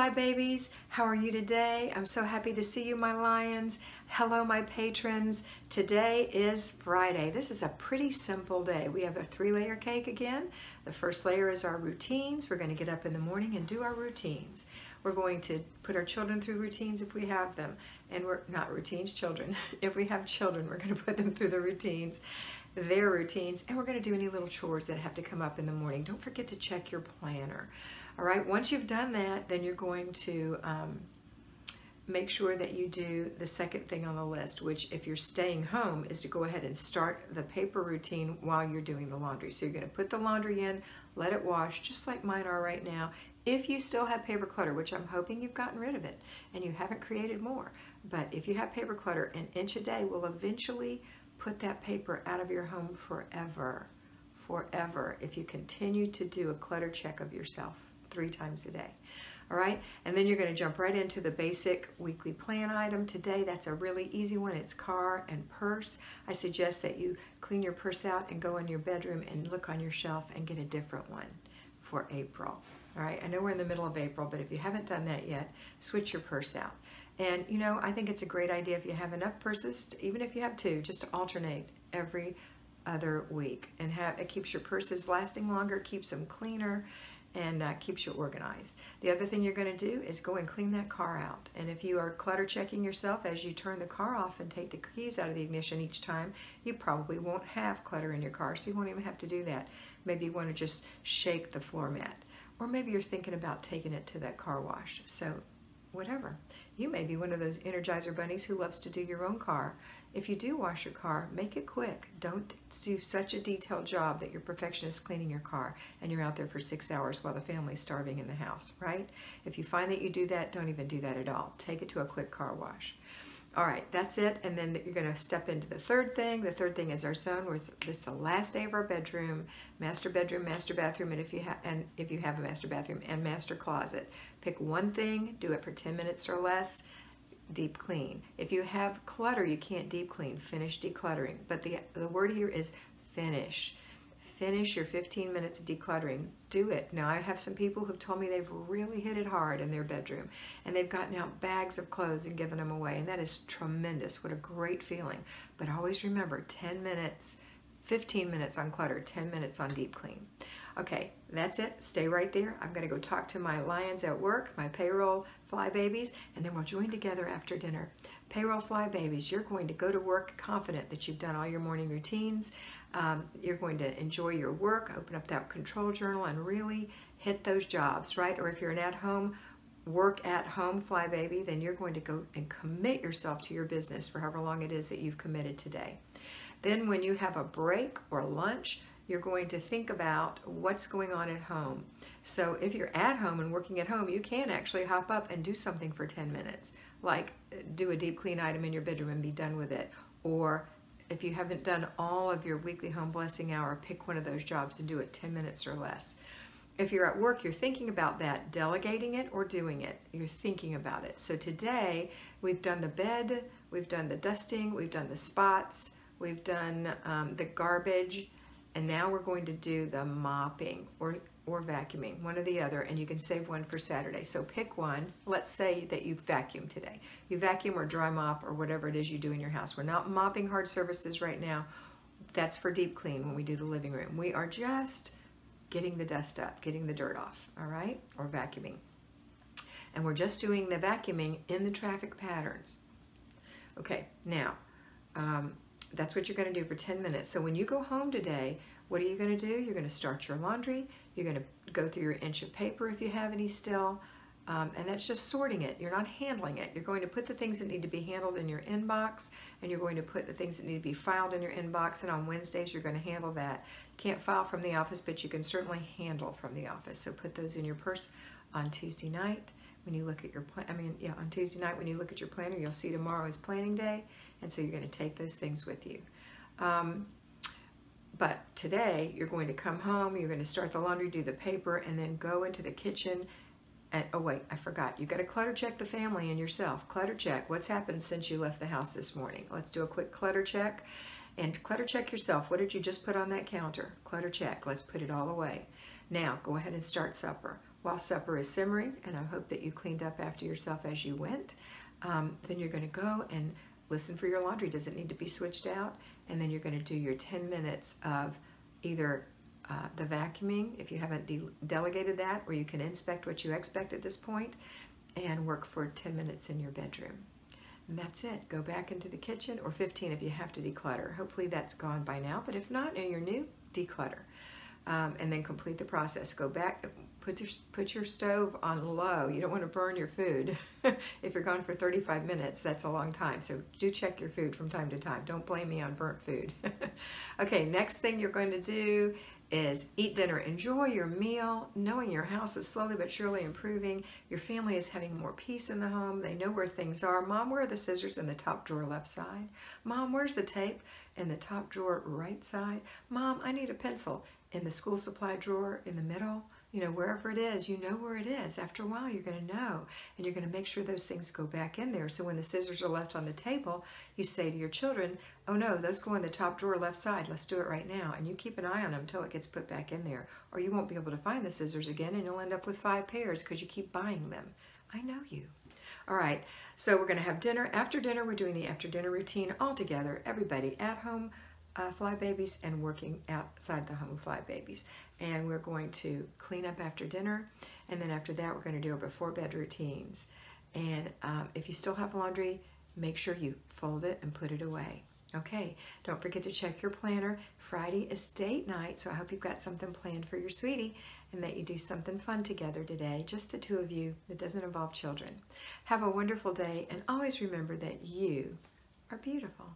Fly Babies, how are you today? I'm so happy to see you, my lions. Hello, my patrons. Today is Friday. This is a pretty simple day. We have a 3-layer cake again. The first layer is our routines. We're going to get up in the morning and do our routines. We're going to put our children through routines if we have them. And we're not routines, children. If we have children, we're going to put them through the routines, their routines, and we're going to do any little chores that have to come up in the morning. Don't forget to check your planner. All right, once you've done that, then you're going to make sure that you do the second thing on the list, which if you're staying home is to go ahead and start the paper routine while you're doing the laundry. So you're going to put the laundry in, let it wash, just like mine are right now. If you still have paper clutter, which I'm hoping you've gotten rid of it and you haven't created more, but if you have paper clutter, an inch a day will eventually put that paper out of your home forever, forever, if you continue to do a clutter check of yourself 3 times a day. All right, and then you're going to jump right into the basic weekly plan item. Today, that's a really easy one. It's car and purse. I suggest that you clean your purse out and go in your bedroom and look on your shelf and get a different one for April. All right, I know we're in the middle of April, but if you haven't done that yet, switch your purse out. And you know, I think it's a great idea if you have enough purses, even if you have 2, just to alternate every other week. And it keeps your purses lasting longer, keeps them cleaner, and keeps you organized. The other thing you're going to do is go and clean that car out. And if you are clutter checking yourself as you turn the car off and take the keys out of the ignition each time, you probably won't have clutter in your car, so you won't even have to do that. Maybe you want to just shake the floor mat. Or maybe you're thinking about taking it to that car wash. So whatever. You may be one of those Energizer bunnies who loves to do your own car. If you do wash your car, make it quick. Don't do such a detailed job that you're perfectionist cleaning your car and you're out there for 6 hours while the family's starving in the house, right? If you find that you do that, don't even do that at all. Take it to a quick car wash. All right, that's it. And then you're going to step into the third thing. The third thing is our zone, where this is the last day of our bedroom, master bathroom, and if you have a master bathroom, and master closet. Pick one thing, do it for 10 minutes or less. Deep clean. If you have clutter, you can't deep clean. Finish decluttering. But the word here is finish. Finish your 15 minutes of decluttering. Do it. Now, I have some people who've told me they've really hit it hard in their bedroom, and they've gotten out bags of clothes and given them away, and that is tremendous. What a great feeling. But always remember, 10 minutes, 15 minutes on clutter, 10 minutes on deep clean. Okay, that's it. Stay right there. I'm going to go talk to my lions at work, my payroll fly babies, and then we'll join together after dinner. Payroll fly babies, you're going to go to work confident that you've done all your morning routines. You're going to enjoy your work, open up that control journal, and really hit those jobs, right? Or if you're an at-home, work-at-home fly baby, then you're going to go and commit yourself to your business for however long it is that you've committed today. Then when you have a break or lunch, you're going to think about what's going on at home. So if you're at home and working at home, you can actually hop up and do something for 10 minutes, like do a deep clean item in your bedroom and be done with it. Or if you haven't done all of your weekly home blessing hour, pick one of those jobs and do it 10 minutes or less. If you're at work, you're thinking about that, delegating it or doing it. You're thinking about it. So today, we've done the bed, we've done the dusting, we've done the spots, we've done the garbage, and now we're going to do the mopping or vacuuming, one or the other, and you can save one for Saturday. So pick one. Let's say that you vacuum today. You vacuum or dry mop or whatever it is you do in your house. We're not mopping hard surfaces right now. That's for deep clean when we do the living room. We are just getting the dust up, getting the dirt off, all right, or vacuuming. And we're just doing the vacuuming in the traffic patterns. Okay, now, that's what you're going to do for 10 minutes. So when you go home today, what are you going to do? You're going to start your laundry. You're going to go through your inch of paper if you have any still. And that's just sorting it. You're not handling it. You're going to put the things that need to be handled in your inbox, and you're going to put the things that need to be filed in your inbox, and on Wednesdays you're going to handle that. You can't file from the office, but you can certainly handle from the office. So put those in your purse on Tuesday night. When you look at your on Tuesday night when you look at your planner, you'll see tomorrow is planning day, and so you're going to take those things with you. But today you're going to come home, you're going to start the laundry, do the paper, and then go into the kitchen. And oh wait, I forgot. You got to clutter check the family and yourself. Clutter check. What's happened since you left the house this morning? Let's do a quick clutter check. And clutter check yourself. What did you just put on that counter? Clutter check. Let's put it all away. Now go ahead and start supper. while supper is simmering, and I hope that you cleaned up after yourself as you went. Then you're going to go and listen for your laundry. Does it need to be switched out? And then you're going to do your 10 minutes of either the vacuuming, if you haven't delegated that, or you can inspect what you expect at this point, and work for 10 minutes in your bedroom. And that's it. Go back into the kitchen, or 15 if you have to declutter. Hopefully that's gone by now, but if not and you're new, declutter. And then complete the process. Go back, put your stove on low. You don't want to burn your food. If you're gone for 35 minutes, that's a long time. So do check your food from time to time. Don't blame me on burnt food. Okay, next thing you're going to do is eat dinner. Enjoy your meal, knowing your house is slowly but surely improving. Your family is having more peace in the home. They know where things are. Mom, where are the scissors in the top drawer left side? Mom, where's the tape in the top drawer right side? Mom, I need a pencil in the school supply drawer in the middle. You know, wherever it is, you know where it is. After a while, you're going to know, and you're going to make sure those things go back in there. So when the scissors are left on the table, you say to your children, oh no, those go in the top drawer left side. Let's do it right now. And you keep an eye on them until it gets put back in there, or you won't be able to find the scissors again, and you'll end up with 5 pairs because you keep buying them. I know you. All right, so we're going to have dinner. After dinner, we're doing the after dinner routine all together, everybody at home, Fly Babies, and working outside the home, Fly Babies. And we're going to clean up after dinner, and then after that we're going to do our before bed routines. And if you still have laundry, make sure you fold it and put it away. Okay, don't forget to check your planner. Friday is date night, so I hope you've got something planned for your sweetie and that you do something fun together today, just the two of you, that doesn't involve children. Have a wonderful day, and always remember that you are beautiful.